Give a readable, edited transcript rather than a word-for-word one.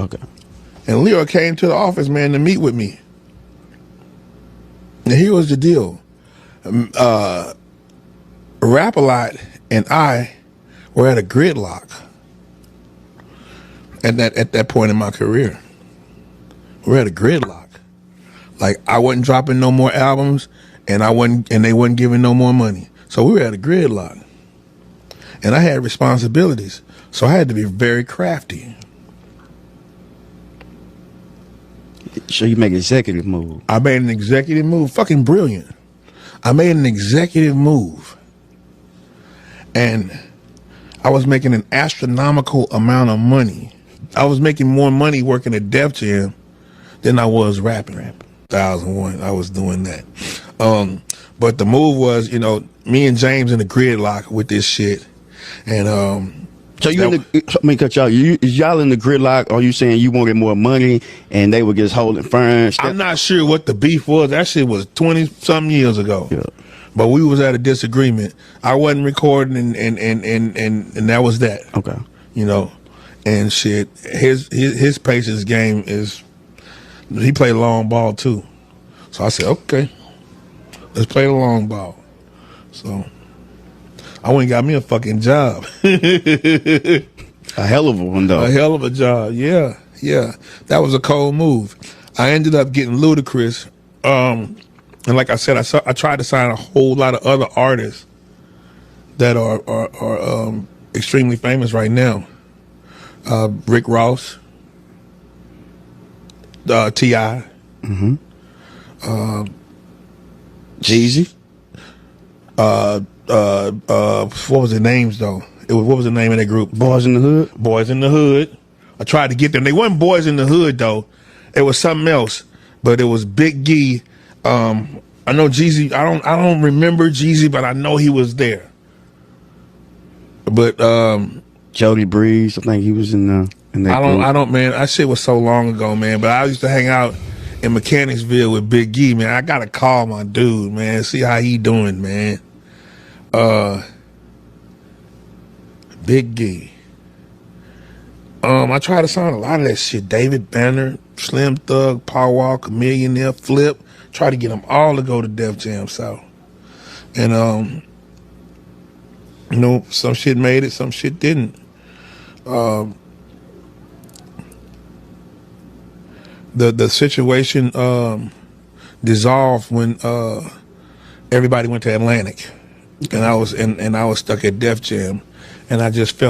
Okay. And Leo came to the office, man, to meet with me. And here was the deal. Rap-A-Lot and I were at a Gridlock at that point in my career. We're at a Gridlock. Like, I wasn't dropping no more albums, and they wasn't giving no more money. So we were at a Gridlock. And I had responsibilities. So I had to be very crafty. So you make an executive move. I made an executive move. Fucking brilliant. I made an executive move. And I was making an astronomical amount of money. I was making more money working at Def Jam than I was rapping. 2001, I was doing that. But the move was, you know, me and James in the Gridlock with this shit. And so let me cut y'all. Is y'all in the Gridlock? Or are you saying you wanted more money and they were just holding firm? I'm not sure what the beef was. That shit was 20-something years ago. Yeah. But we was at a disagreement. I wasn't recording, and that was that. Okay. You know, and shit. His patience game is, he played long ball too. So I said, okay, let's play the long ball. So I went and got me a fucking job. A hell of a one, though. A hell of a job, yeah. That was a cold move. I ended up getting Ludacris. And like I said, I tried to sign a whole lot of other artists that are extremely famous right now. Rick Ross, T.I. Jeezy. What was the names though? What was the name of that group? Boys in the Hood. Boys in the Hood. I tried to get them. They weren't Boys in the Hood though. It was something else. But it was Big Gee. I know Jeezy. I don't remember Jeezy, but I know he was there. But Jody Breeze. I think he was in that group. I don't, man. That shit was so long ago, man. But I used to hang out in Mechanicsville with Big Gee, man. I gotta call my dude, man. See how he doing, man. Big Gee. I tried to sign a lot of that shit. David Banner, Slim Thug, Paul Walker, Millionaire, Flip. Try to get them all to go to Def Jam South. And, you know, some shit made it, some shit didn't. The situation dissolved when everybody went to Atlantic. And I was stuck at Def Jam, and I just felt